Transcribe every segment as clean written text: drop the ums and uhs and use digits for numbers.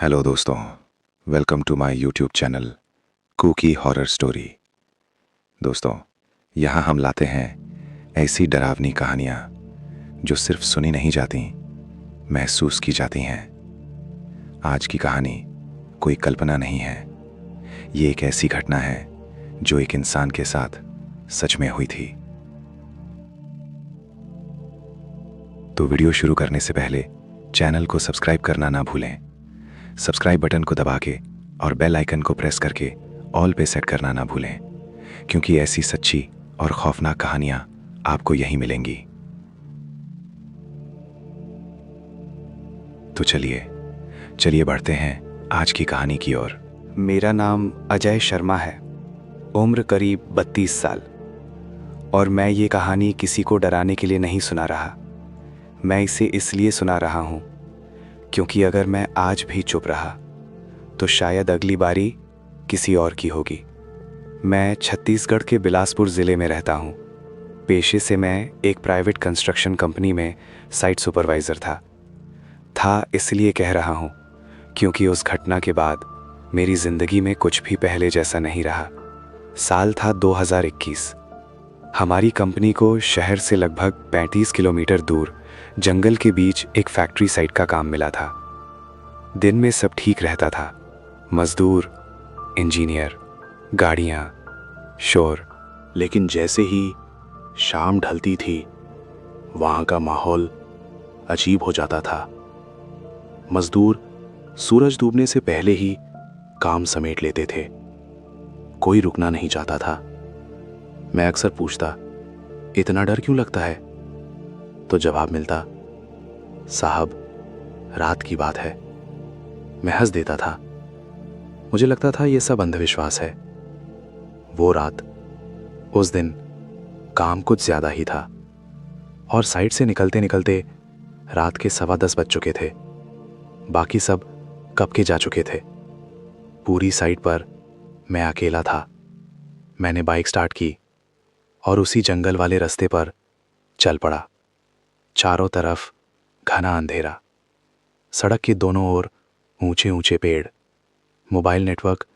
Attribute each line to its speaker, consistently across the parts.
Speaker 1: Hello दोस्तों, welcome to my YouTube channel cookie horror story. दोस्तों, यहाँ हम लाते हैं ऐसी डरावनी कहानियाँ जो सिर्फ सुनी नहीं जाती, महसूस की जाती हैं। आज की कहानी कोई कल्पना नहीं है, ये एक ऐसी घटना है जो एक इंसान के साथ सच में हुई थी। तो वीडियो शुरू करने से पहले चैनल को सब्सक्राइब करना ना भूलें। सब्सक्राइब बटन को दबा के और बेल आइकन को प्रेस करके ऑल पे सेट करना ना भूलें, क्योंकि ऐसी सच्ची और खौफनाक कहानियां आपको यहीं मिलेंगी। तो चलिए बढ़ते हैं आज की कहानी की ओर।
Speaker 2: मेरा नाम अजय शर्मा है, उम्र करीब 32 साल। और मैं ये कहानी किसी को डराने के लिए नहीं सुना रहा। मैं इसे इसलिए सुना रहा हूँ क्योंकि अगर मैं आज भी चुप रहा तो शायद अगली बारी किसी और की होगी। मैं छत्तीसगढ़ के बिलासपुर ज़िले में रहता हूँ। पेशे से मैं एक प्राइवेट कंस्ट्रक्शन कंपनी में साइट सुपरवाइज़र था इसलिए कह रहा हूँ क्योंकि उस घटना के बाद मेरी ज़िंदगी में कुछ भी पहले जैसा नहीं रहा। साल था 2021। हमारी कंपनी को शहर से लगभग 35 किलोमीटर दूर जंगल के बीच एक फैक्ट्री साइट का काम मिला था। दिन में सब ठीक रहता था, मजदूर, इंजीनियर, गाड़ियाँ, शोर।
Speaker 3: लेकिन जैसे ही शाम ढलती थी, वहाँ का माहौल अजीब हो जाता था। मजदूर सूरज डूबने से पहले ही काम समेट लेते थे। कोई रुकना नहीं चाहता था। मैं अक्सर पूछता, इतना डर क्यों लगता है? तो जवाब मिलता, साहब, रात की बात है। मैं हंस देता था। मुझे लगता था ये सब अंधविश्वास है। वो रात, उस दिन काम कुछ ज्यादा ही था और साइट से निकलते निकलते रात के 10:15 बज चुके थे। बाकी सब कब के जा चुके थे। पूरी साइट पर मैं अकेला था। मैंने बाइक स्टार्ट की और उसी जंगल वाले रास्ते पर चल पड़ा। चारों तरफ घना अंधेरा, सड़क के दोनों ओर ऊंचे ऊंचे पेड़। मोबाइल नेटवर्क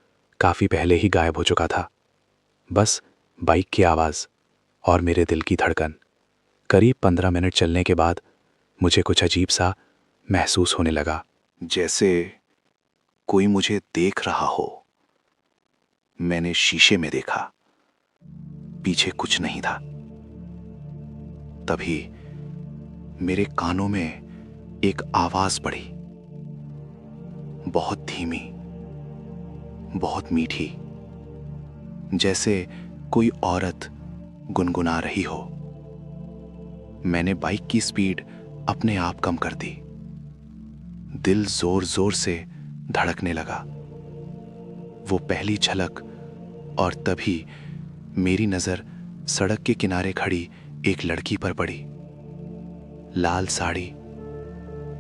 Speaker 3: काफ़ी पहले ही गायब हो चुका था। बस बाइक की आवाज़ और मेरे दिल की धड़कन। करीब 15 मिनट चलने के बाद मुझे कुछ अजीब सा महसूस होने लगा, जैसे कोई मुझे देख रहा हो। मैंने शीशे में देखा, पीछे कुछ नहीं था। तभी मेरे कानों में एक आवाज पड़ी, बहुत धीमी, बहुत मीठी, जैसे कोई औरत गुनगुना रही हो। मैंने बाइक की स्पीड अपने आप कम कर दी। दिल जोर जोर से धड़कने लगा। वो पहली झलक, और तभी मेरी नजर सड़क के किनारे खड़ी एक लड़की पर पड़ी। लाल साड़ी,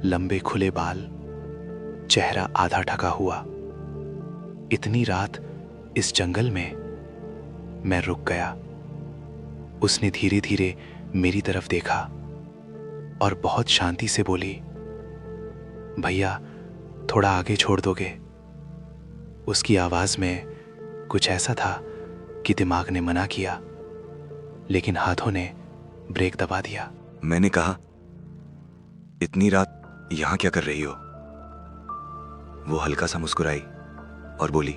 Speaker 3: लंबे खुले बाल, चेहरा आधा ढका हुआ। इतनी रात इस जंगल में मैं रुक गया। उसने धीरे धीरे मेरी तरफ देखा और बहुत शांति से बोली, भैया, थोड़ा आगे छोड़ दोगे? उसकी आवाज में कुछ ऐसा था कि दिमाग ने मना किया, लेकिन हाथों ने ब्रेक दबा दिया।
Speaker 1: मैंने कहा, इतनी रात यहाँ क्या कर रही हो? वो हल्का सा मुस्कुराई और बोली,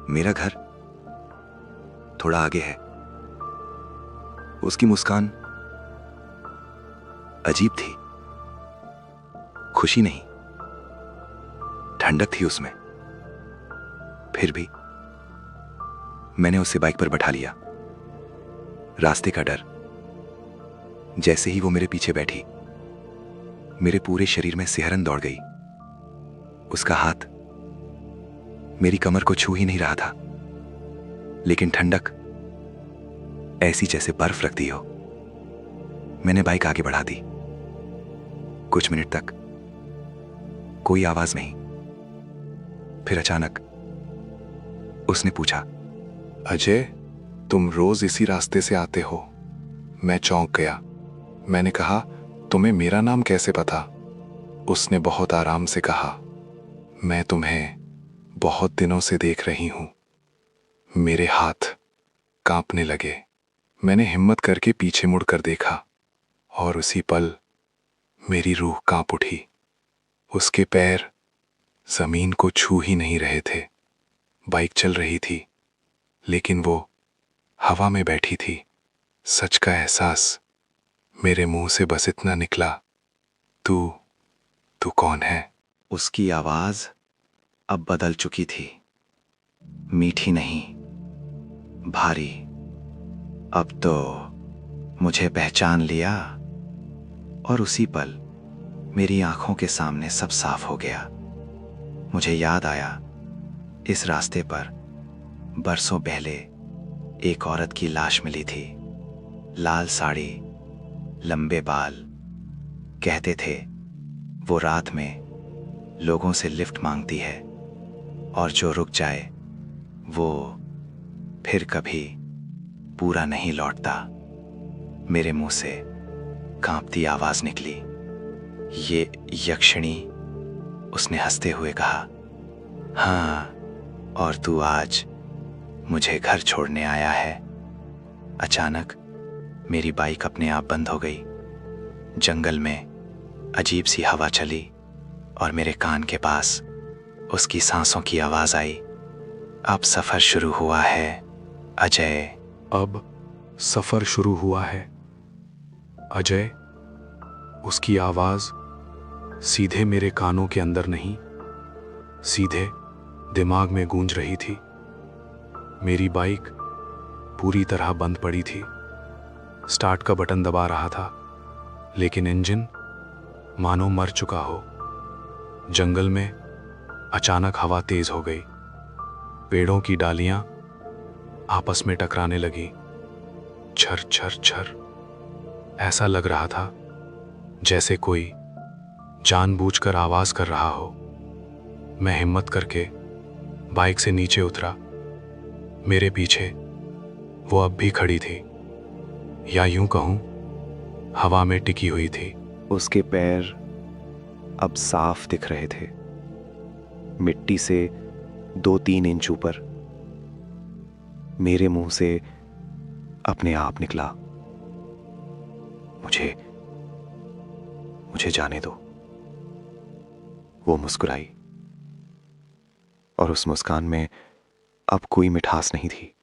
Speaker 1: मेरा घर थोड़ा आगे है। उसकी मुस्कान अजीब थी, खुशी नहीं, ठंडक थी उसमें। फिर भी मैंने उसे बाइक पर बैठा लिया। रास्ते का डर। जैसे ही वो मेरे पीछे बैठी, मेरे पूरे शरीर में सिहरन दौड़ गई। उसका हाथ मेरी कमर को छू ही नहीं रहा था, लेकिन ठंडक ऐसी जैसे बर्फ रखती हो। मैंने बाइक आगे बढ़ा दी। कुछ मिनट तक कोई आवाज नहीं। फिर अचानक उसने पूछा,
Speaker 3: अजय, तुम रोज इसी रास्ते से आते हो? मैं चौंक गया। मैंने कहा, तुम्हें मेरा नाम कैसे पता? उसने बहुत आराम से कहा, मैं तुम्हें बहुत दिनों से देख रही हूं। मेरे हाथ कांपने लगे। मैंने हिम्मत करके पीछे मुड़कर देखा और उसी पल मेरी रूह कांप उठी। उसके पैर जमीन को छू ही नहीं रहे थे। बाइक चल रही थी, लेकिन वो हवा में बैठी थी। सच का एहसास मेरे मुंह से बस इतना निकला, तू कौन है?
Speaker 1: उसकी आवाज अब बदल चुकी थी। मीठी नहीं, भारी। अब तो मुझे पहचान लिया। और उसी पल मेरी आंखों के सामने सब साफ हो गया। मुझे याद आया, इस रास्ते पर बरसों पहले एक औरत की लाश मिली थी। लाल साड़ी, लंबे बाल। कहते थे वो रात में लोगों से लिफ्ट मांगती है और जो रुक जाए वो फिर कभी पूरा नहीं लौटता। मेरे मुंह से कांपती आवाज निकली, ये यक्षिणी। उसने हंसते हुए कहा, हाँ, और तू आज मुझे घर छोड़ने आया है। अचानक मेरी बाइक अपने आप बंद हो गई। जंगल में अजीब सी हवा चली और मेरे कान के पास उसकी सांसों की आवाज आई। अब सफर शुरू हुआ है, अजय।
Speaker 3: अब सफर शुरू हुआ है, अजय। उसकी आवाज सीधे मेरे कानों के अंदर नहीं, सीधे दिमाग में गूंज रही थी। मेरी बाइक पूरी तरह बंद पड़ी थी। स्टार्ट का बटन दबा रहा था, लेकिन इंजन मानो मर चुका हो। जंगल में अचानक हवा तेज हो गई। पेड़ों की डालियां आपस में टकराने लगी। छर छर छर। ऐसा लग रहा था जैसे कोई जानबूझकर आवाज कर रहा हो। मैं हिम्मत करके बाइक से नीचे उतरा। मेरे पीछे वो अब भी खड़ी थी, या यूं कहूं हवा में टिकी हुई थी।
Speaker 2: उसके पैर अब साफ दिख रहे थे, मिट्टी से 2-3 इंच ऊपर। मेरे मुंह से अपने आप निकला, मुझे जाने दो। वो मुस्कुराई और उस मुस्कान में अब कोई मिठास नहीं थी,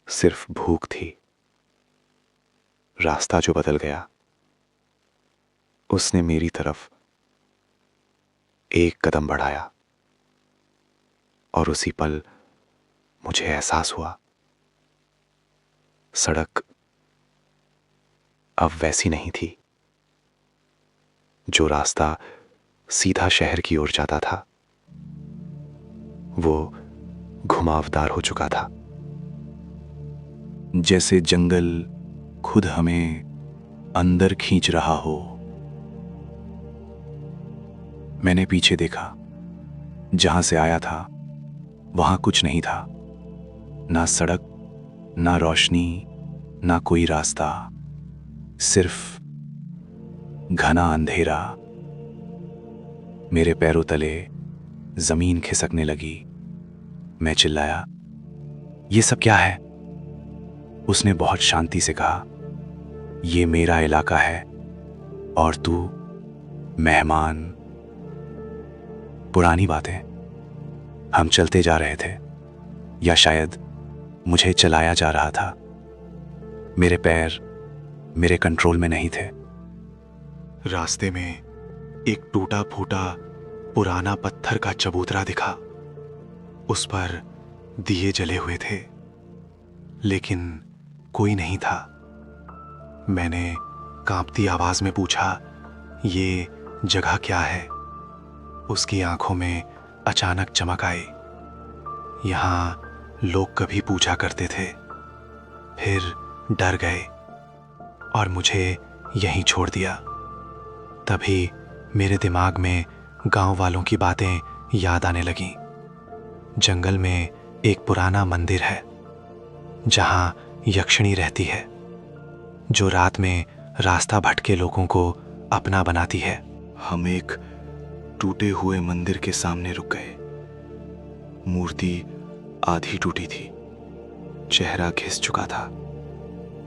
Speaker 2: सिर्फ भूख थी। रास्ता जो बदल गया। उसने मेरी तरफ एक कदम बढ़ाया और उसी पल मुझे एहसास हुआ, सड़क अब वैसी नहीं थी। जो रास्ता सीधा शहर की ओर जाता था, वो घुमावदार हो चुका था।
Speaker 1: जैसे जंगल खुद हमें अंदर खींच रहा हो। मैंने पीछे देखा। जहां से आया था वहां कुछ नहीं था, ना सड़क, ना रोशनी, ना कोई रास्ता, सिर्फ घना अंधेरा। मेरे पैरों तले जमीन खिसकने लगी। मैं चिल्लाया, ये सब क्या है? उसने बहुत शांति से कहा, ये मेरा इलाका है और तू मेहमान। पुरानी बातें। हम चलते जा रहे थे, या शायद मुझे चलाया जा रहा था। मेरे पैर मेरे कंट्रोल में नहीं थे।
Speaker 2: रास्ते में एक टूटा फूटा पुराना पत्थर का चबूतरा दिखा। उस पर दिए जले हुए थे, लेकिन कोई नहीं था। मैंने कांपती आवाज में पूछा, ये जगह क्या है? उसकी आंखों में अचानक चमक आई। यहाँ लोग कभी पूछा करते थे, फिर डर गए और मुझे यहीं छोड़ दिया। तभी मेरे दिमाग में गांव वालों की बातें याद आने लगीं। जंगल में एक पुराना मंदिर है जहां यक्षिणी रहती है, जो रात में रास्ता भटके लोगों को अपना बनाती है।
Speaker 3: हम एक टूटे हुए मंदिर के सामने रुक गए। मूर्ति आधी टूटी थी, चेहरा घिस चुका था,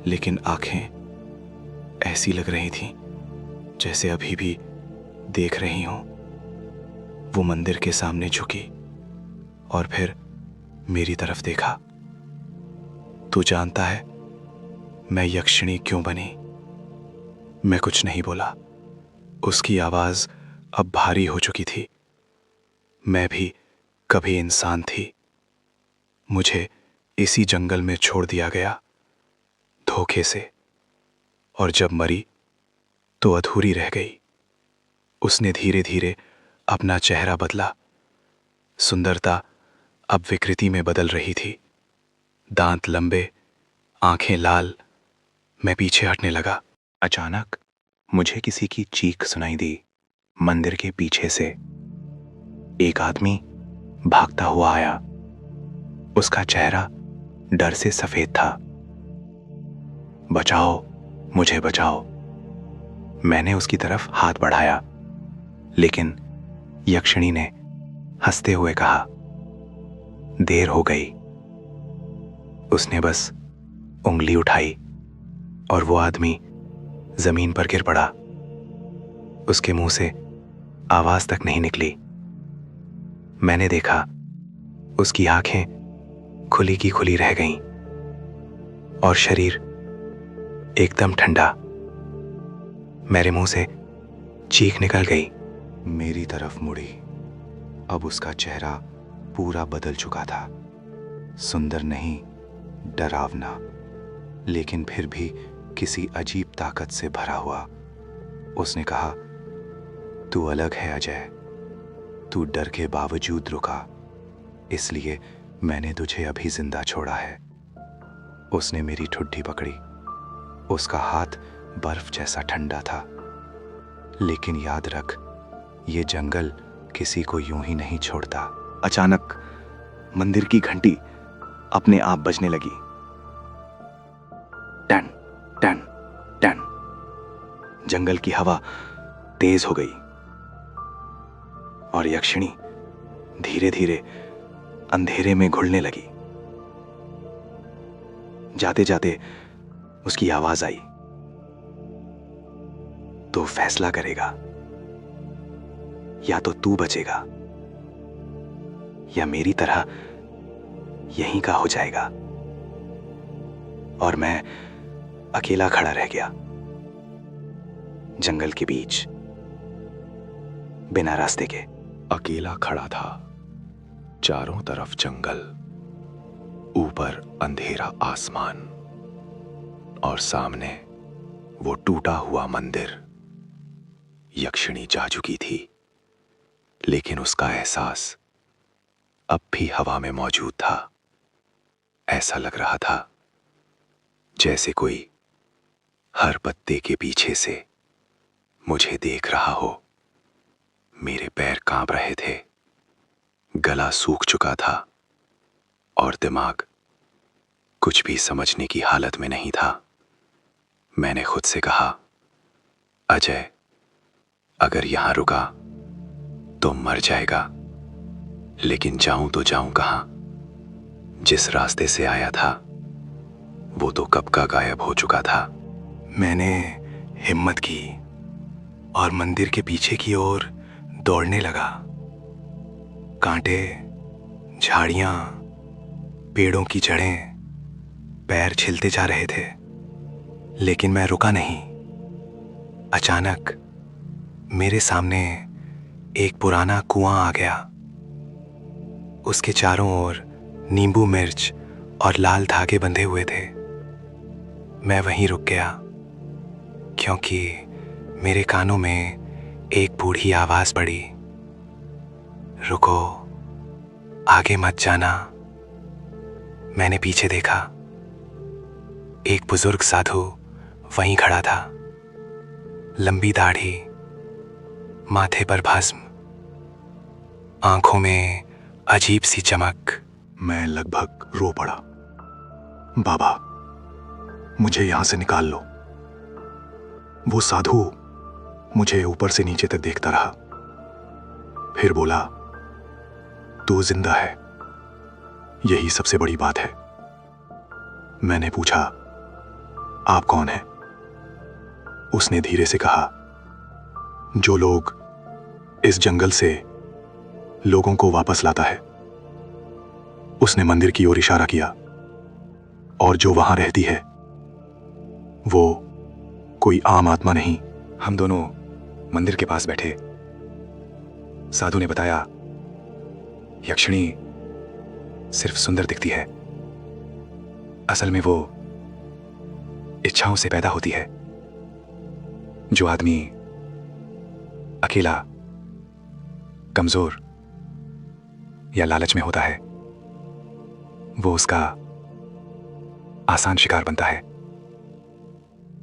Speaker 3: लेकिन आंखें ऐसी लग रही थीं जैसे अभी भी देख रही हों। वो मंदिर के सामने झुकी और फिर मेरी तरफ देखा। तू जानता है मैं यक्षिणी क्यों बनी? मैं कुछ नहीं बोला। उसकी आवाज अब भारी हो चुकी थी। मैं भी कभी इंसान थी। मुझे इसी जंगल में छोड़ दिया गया, धोखे से, और जब मरी तो अधूरी रह गई। उसने धीरे धीरे अपना चेहरा बदला। सुंदरता अब विकृति में बदल रही थी। दांत लंबे, आंखें लाल। मैं पीछे हटने लगा। अचानक मुझे किसी की चीख सुनाई दी। मंदिर के पीछे से एक आदमी भागता हुआ आया। उसका चेहरा डर से सफेद था। बचाओ, मुझे बचाओ। मैंने उसकी तरफ हाथ बढ़ाया, लेकिन यक्षिणी ने हंसते हुए कहा, देर हो गई। उसने बस उंगली उठाई और वो आदमी जमीन पर गिर पड़ा। उसके मुंह से आवाज तक नहीं निकली। मैंने देखा उसकी आंखें खुली की खुली रह गईं और शरीर एकदम ठंडा। मेरे मुंह से चीख निकल गई। मेरी तरफ मुड़ी। अब उसका चेहरा पूरा बदल चुका था। सुंदर नहीं, डरावना, लेकिन फिर भी किसी अजीब ताकत से भरा हुआ। उसने कहा, तू अलग है अजय। तू डर के बावजूद रुका, इसलिए मैंने तुझे अभी जिंदा छोड़ा है। उसने मेरी ठुड्डी पकड़ी। उसका हाथ बर्फ जैसा ठंडा था। लेकिन याद रख, ये जंगल किसी को यूं ही नहीं छोड़ता। अचानक मंदिर की घंटी अपने आप बजने लगी। Ton ton ton. जंगल की हवा तेज हो गई और यक्षिणी धीरे धीरे अंधेरे में घुलने लगी। जाते जाते उसकी आवाज आई, तो फैसला करेगा, या तो तू बचेगा या मेरी तरह यहीं का हो जाएगा। और मैं अकेला खड़ा रह गया जंगल के बीच, बिना रास्ते के।
Speaker 4: अकेला खड़ा था। चारों तरफ जंगल, ऊपर अंधेरा आसमान और सामने वो टूटा हुआ मंदिर। यक्षिणी जा चुकी थी, लेकिन उसका एहसास अब भी हवा में मौजूद था। ऐसा लग रहा था जैसे कोई हर पत्ते के पीछे से मुझे देख रहा हो। मेरे पैर कांप रहे थे, गला सूख चुका था और दिमाग कुछ भी समझने की हालत में नहीं था। मैंने खुद से कहा, अजय, अगर यहां रुका तो मर जाएगा, लेकिन जाऊं तो जाऊं कहां? जिस रास्ते से आया था वो तो कब का गायब हो चुका था।
Speaker 3: मैंने हिम्मत की और मंदिर के पीछे की ओर दौड़ने लगा। कांटे, झाड़ियां, पेड़ों की जड़ें पैर छिलते जा रहे थे, लेकिन मैं रुका नहीं। अचानक मेरे सामने एक पुराना कुआं आ गया। उसके चारों ओर नींबू मिर्च और लाल धागे बंधे हुए थे। मैं वहीं रुक गया, क्योंकि मेरे कानों में एक बूढ़ी आवाज पड़ी, रुको, आगे मत जाना। मैंने पीछे देखा। एक बुजुर्ग साधु वहीं खड़ा था। लंबी दाढ़ी, माथे पर भस्म, आंखों में अजीब सी चमक।
Speaker 4: मैं लगभग रो पड़ा। बाबा, मुझे यहां से निकाल लो। वो साधु
Speaker 3: मुझे ऊपर से नीचे तक देखता रहा। फिर बोला, तू जिंदा है, यही सबसे बड़ी बात है। मैंने पूछा, आप कौन हैं? उसने धीरे से कहा, जो लोग इस जंगल से लोगों को वापस लाता है। उसने मंदिर की ओर इशारा किया। और जो वहां रहती है वो कोई आम आत्मा नहीं।
Speaker 1: हम दोनों मंदिर के पास बैठे। साधु ने बताया, यक्षिणी सिर्फ सुंदर दिखती है, असल में वो इच्छाओं से पैदा होती है। जो आदमी अकेला, कमजोर या लालच में होता है, वो उसका आसान शिकार बनता है।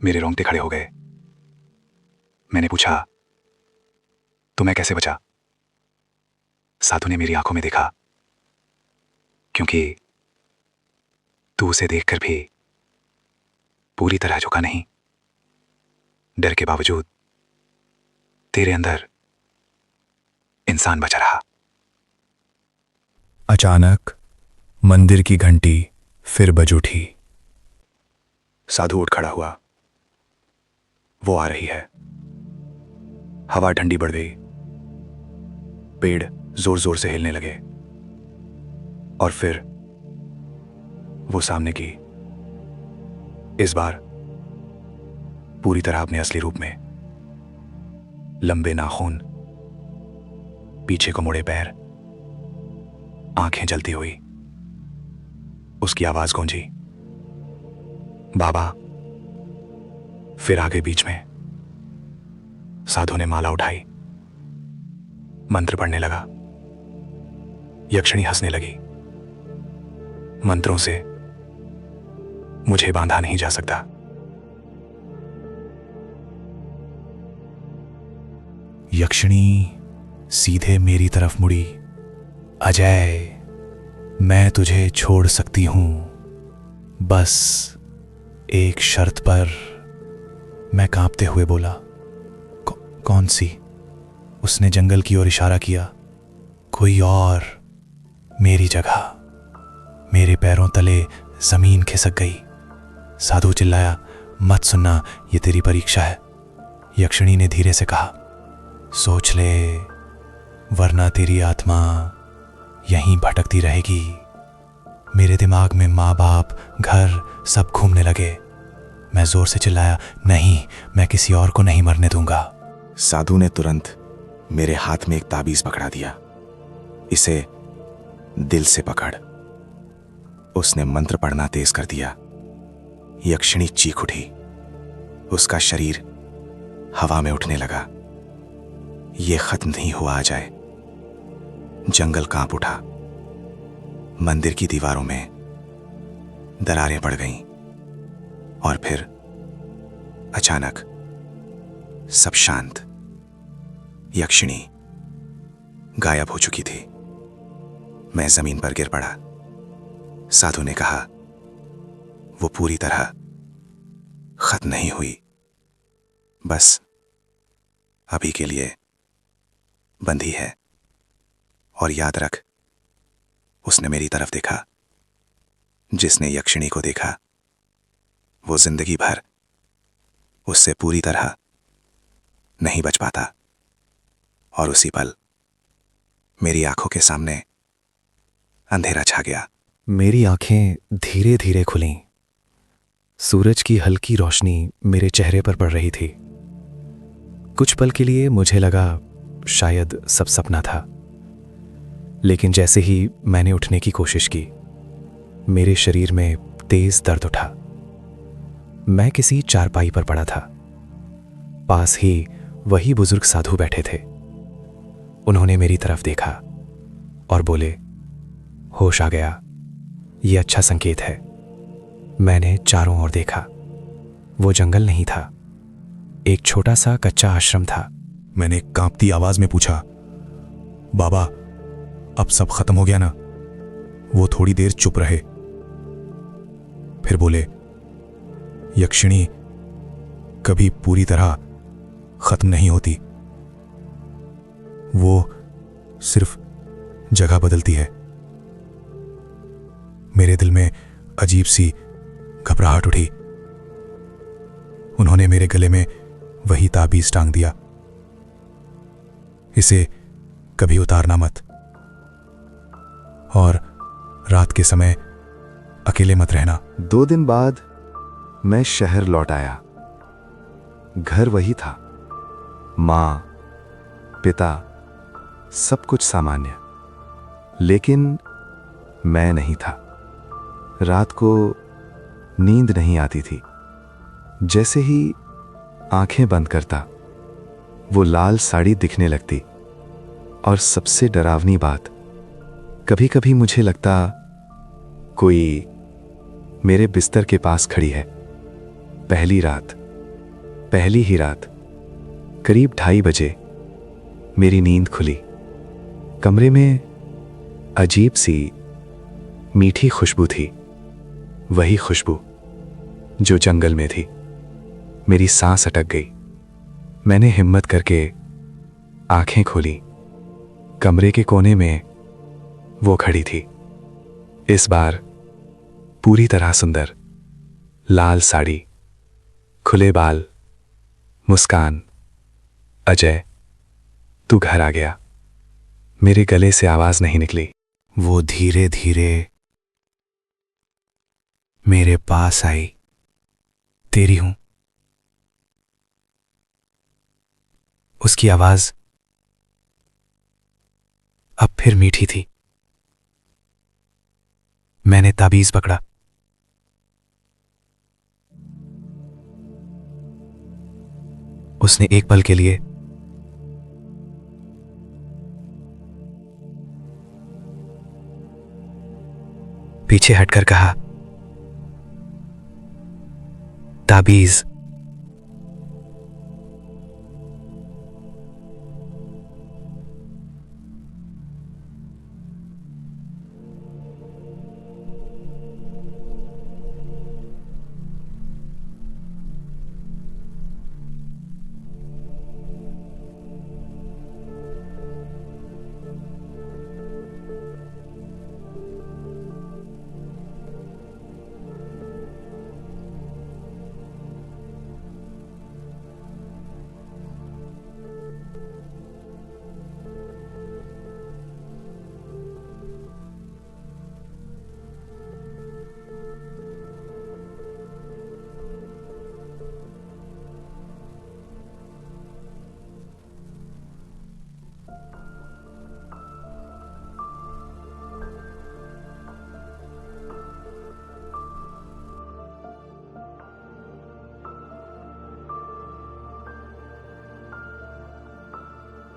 Speaker 1: मेरे रोंगटे खड़े हो गए। मैंने पूछा, तो मैं कैसे बचा? साधु ने मेरी आंखों में देखा, क्योंकि तू उसे देखकर भी पूरी तरह झुका नहीं। डर के बावजूद तेरे अंदर इंसान बचा रहा।
Speaker 2: अचानक मंदिर की घंटी फिर बज उठी।
Speaker 1: साधु उठ खड़ा हुआ। वो आ रही है। हवा ठंडी बढ़ गई। पेड़ जोर जोर से हिलने लगे और फिर वो सामने की, इस बार पूरी तरह अपने असली रूप में। लंबे नाखून, पीछे को मुड़े पैर, आंखें जलती हुई। उसकी आवाज गूंजी, बाबा। फिर आगे बीच में साधु ने माला उठाई, मंत्र पढ़ने लगा। यक्षिणी हंसने लगी। मंत्रों से मुझे बांधा नहीं जा सकता।
Speaker 2: यक्षिणी सीधे मेरी तरफ मुड़ी। अजय, मैं तुझे छोड़ सकती हूं, बस एक शर्त पर। मैं कांपते हुए बोला, कौन सी? उसने जंगल की ओर इशारा किया। कोई और। मेरी जगह। मेरे पैरों तले जमीन खिसक गई। साधु चिल्लाया, मत सुनना, ये तेरी परीक्षा है। यक्षिणी ने धीरे से कहा, सोच ले, वरना तेरी आत्मा यहीं भटकती रहेगी। मेरे दिमाग में माँ बाप, घर सब घूमने लगे। मैं जोर से चिल्लाया, नहीं, मैं किसी और को नहीं मरने दूंगा।
Speaker 3: साधु ने तुरंत मेरे हाथ में एक ताबीज पकड़ा दिया। इसे दिल से पकड़। उसने मंत्र पढ़ना तेज कर दिया। यक्षिणी चीख उठी। उसका शरीर हवा में उठने लगा। यह खत्म नहीं हुआ अजय। जंगल कांप उठा। मंदिर की दीवारों में दरारें पड़ गईं और फिर अचानक सब शांत। यक्षिणी गायब हो चुकी थी। मैं जमीन पर गिर पड़ा। साधु ने कहा, वो पूरी तरह खत्म नहीं हुई, बस अभी के लिए बंधी है। और याद रख, उसने मेरी तरफ देखा। जिसने यक्षिणी को देखा वो जिंदगी भर उससे पूरी तरह नहीं बच पाता। और उसी पल मेरी आंखों के सामने अंधेरा छा गया।
Speaker 2: मेरी आंखें धीरे धीरे खुलीं। सूरज की हल्की रोशनी मेरे चेहरे पर पड़ रही थी। कुछ पल के लिए मुझे लगा शायद सब सपना था, लेकिन जैसे ही मैंने उठने की कोशिश की, मेरे शरीर में तेज दर्द उठा। मैं किसी चारपाई पर पड़ा था। पास ही वही बुजुर्ग साधु बैठे थे। उन्होंने मेरी तरफ देखा और बोले, होश आ गया, ये अच्छा संकेत है। मैंने चारों ओर देखा। वो जंगल नहीं था, एक छोटा सा कच्चा आश्रम था।
Speaker 5: मैंने कांपती आवाज में पूछा, बाबा, अब सब खत्म हो गया ना? वो थोड़ी देर चुप रहे, फिर बोले, यक्षिणी कभी पूरी तरह खत्म नहीं होती, वो सिर्फ जगह बदलती है। मेरे दिल में अजीब सी घबराहट उठी। उन्होंने मेरे गले में वही ताबीज टांग दिया, इसे कभी उतारना मत, और रात के समय अकेले मत रहना।
Speaker 2: 2 दिन बाद मैं शहर लौट आया। घर वही था, माँ, पिता, सब कुछ सामान्य, लेकिन मैं नहीं था। रात को नींद नहीं आती थी। जैसे ही आंखें बंद करता, वो लाल साड़ी दिखने लगती। और सबसे डरावनी बात, कभी कभी मुझे लगता कोई मेरे बिस्तर के पास खड़ी है। पहली ही रात करीब 2:30 बजे मेरी नींद खुली। कमरे में अजीब सी मीठी खुशबू थी, वही खुशबू जो जंगल में थी। मेरी सांस अटक गई। मैंने हिम्मत करके आंखें खोली। कमरे के कोने में वो खड़ी थी, इस बार पूरी तरह सुंदर। लाल साड़ी, खुले बाल, मुस्कान। अजय, तू घर आ गया। मेरे गले से आवाज नहीं निकली। वो धीरे धीरे मेरे पास आई। तेरी हूं। उसकी आवाज अब फिर मीठी थी। मैंने ताबीज पकड़ा। उसने एक पल के लिए पीछे हटकर कहा, ताबीज।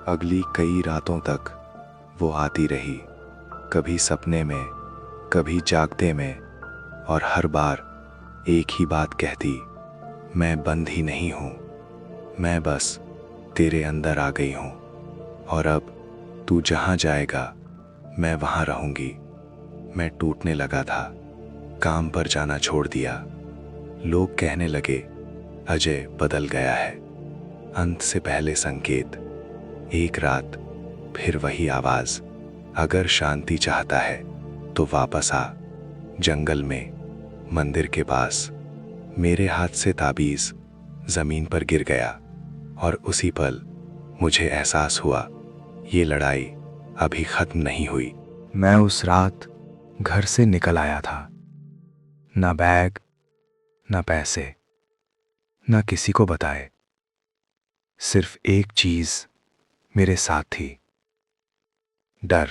Speaker 1: अगली कई रातों तक वो आती रही, कभी सपने में, कभी जागते में, और हर बार एक ही बात कहती, मैं बंद ही नहीं हूँ, मैं बस तेरे अंदर आ गई हूँ, और अब तू जहाँ जाएगा मैं वहाँ रहूँगी। मैं टूटने लगा था, काम पर जाना छोड़ दिया। लोग कहने लगे अजय बदल गया है। अंत से पहले संकेत। एक रात फिर वही आवाज, अगर शांति चाहता है तो वापस आ। जंगल में, मंदिर के पास। मेरे हाथ से ताबीज जमीन पर गिर गया, और उसी पल मुझे एहसास हुआ ये लड़ाई अभी खत्म नहीं हुई।
Speaker 2: मैं उस रात घर से निकल आया था। ना बैग, ना पैसे, ना किसी को बताए। सिर्फ एक चीज मेरे साथ थी, डर।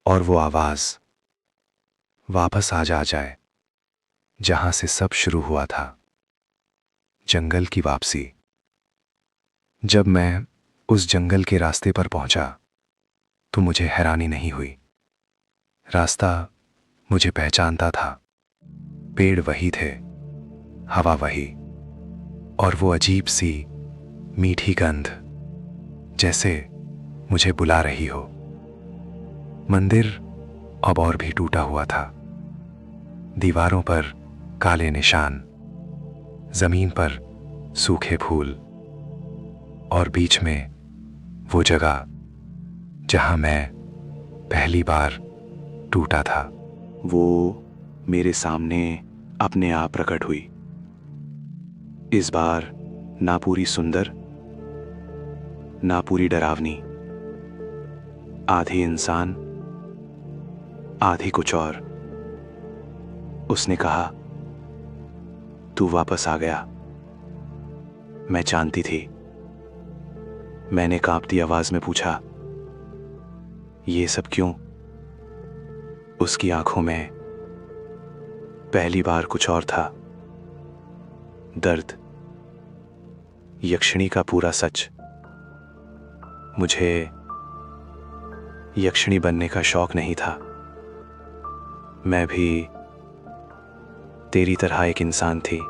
Speaker 2: और वो आवाज, वापस आ जाए जहां से सब शुरू हुआ था। जंगल की वापसी। जब मैं उस जंगल के रास्ते पर पहुंचा तो मुझे हैरानी नहीं हुई। रास्ता मुझे पहचानता था। पेड़ वही थे, हवा वही, और वो अजीब सी मीठी गंध, जैसे मुझे बुला रही हो। मंदिर अब और भी टूटा हुआ था। दीवारों पर काले निशान, जमीन पर सूखे फूल,
Speaker 1: और बीच में वो जगह जहां मैं पहली बार टूटा था।
Speaker 3: वो मेरे सामने अपने आप प्रकट हुई। इस बार ना पूरी सुंदर, ना पूरी डरावनी, आधी इंसान, आधी कुछ और। उसने कहा, तू वापस आ गया। मैं जानती थी। मैंने कांपती आवाज में पूछा, ये सब क्यों? उसकी आंखों में पहली बार कुछ और था। दर्द, यक्षिणी का पूरा सच। मुझे यक्षिणी बनने का शौक नहीं था। मैं भी तेरी तरह एक इंसान थी।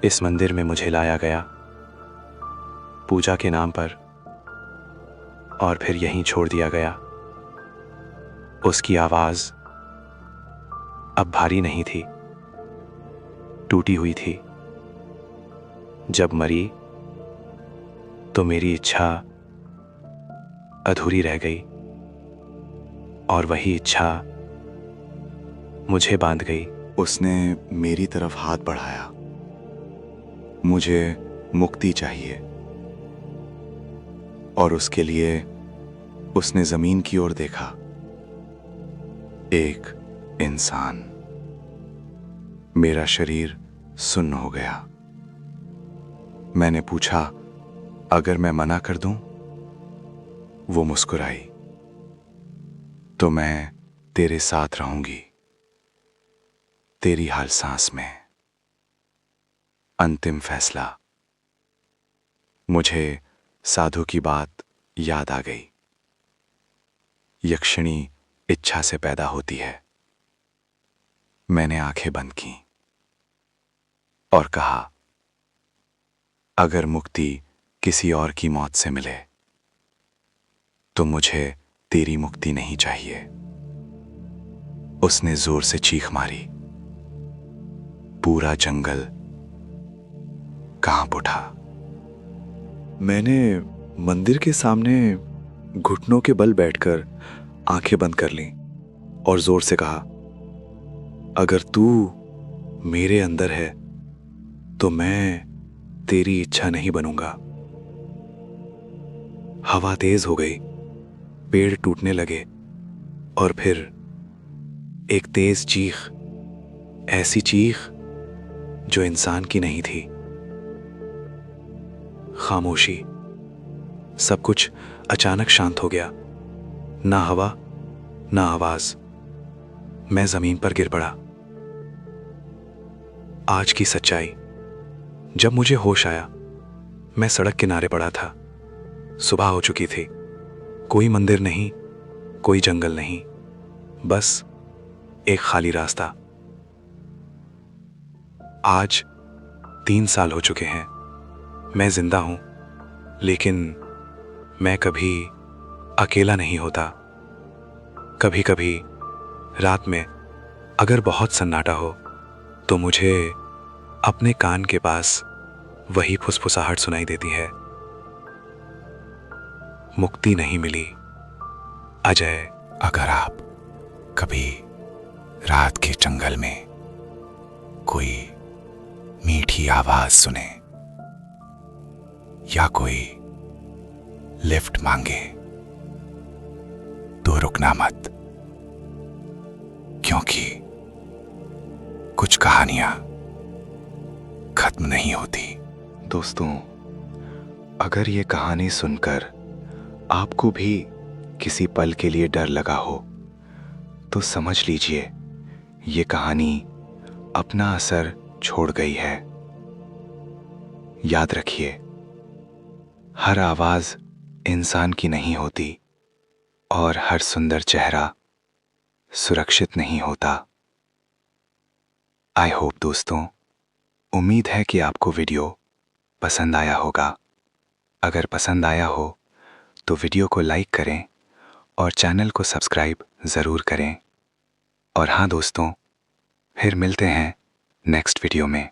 Speaker 3: इस मंदिर में मुझे लाया गया पूजा के नाम पर, और फिर यहीं छोड़ दिया गया। उसकी आवाज अब भारी नहीं थी, टूटी हुई थी। जब मरी तो मेरी इच्छा अधूरी रह गई, और वही इच्छा मुझे बांध गई।
Speaker 1: उसने मेरी तरफ हाथ बढ़ाया। मुझे मुक्ति चाहिए, और उसके लिए उसने जमीन की ओर देखा। एक इंसान। मेरा शरीर सुन्न हो गया। मैंने पूछा, अगर मैं मना कर दूं? वो मुस्कुराई, तो मैं तेरे साथ रहूंगी, तेरी हर सांस में। अंतिम फैसला। मुझे साधु की बात याद आ गई। यक्षिणी इच्छा से पैदा होती है। मैंने आंखें बंद की और कहा, अगर मुक्ति किसी और की मौत से मिले तो मुझे तेरी मुक्ति नहीं चाहिए। उसने जोर से चीख मारी। पूरा जंगल कांप उठा। मैंने मंदिर के सामने घुटनों के बल बैठकर आंखें बंद कर लीं और जोर से कहा, अगर तू मेरे अंदर है तो मैं तेरी इच्छा नहीं बनूंगा। हवा तेज हो गई, पेड़ टूटने लगे, और फिर एक तेज चीख, ऐसी चीख जो इंसान की नहीं थी। खामोशी। सब कुछ अचानक शांत हो गया। ना हवा, ना आवाज। मैं जमीन पर गिर पड़ा। आज की सच्चाई। जब मुझे होश आया, मैं सड़क किनारे पड़ा था। सुबह हो चुकी थी। कोई मंदिर नहीं, कोई जंगल नहीं, बस एक खाली रास्ता। आज 3 साल हो चुके हैं। मैं जिंदा हूं, लेकिन मैं कभी अकेला नहीं होता। कभी कभी रात में अगर बहुत सन्नाटा हो तो मुझे अपने कान के पास वही फुसफुसाहट सुनाई देती है। मुक्ति नहीं मिली। अजय,
Speaker 5: अगर आप कभी रात के जंगल में कोई मीठी आवाज सुने या कोई लिफ्ट मांगे तो रुकना मत, क्योंकि कुछ कहानियां खत्म नहीं होती।
Speaker 1: दोस्तों, अगर ये कहानी सुनकर आपको भी किसी पल के लिए डर लगा हो तो समझ लीजिए ये कहानी अपना असर छोड़ गई है। याद रखिए, हर आवाज इंसान की नहीं होती और हर सुंदर चेहरा सुरक्षित नहीं होता। आई होप दोस्तों, उम्मीद है कि आपको वीडियो पसंद आया होगा। अगर पसंद आया हो तो वीडियो को लाइक करें और चैनल को सब्सक्राइब ज़रूर करें। और हाँ दोस्तों, फिर मिलते हैं नेक्स्ट वीडियो में।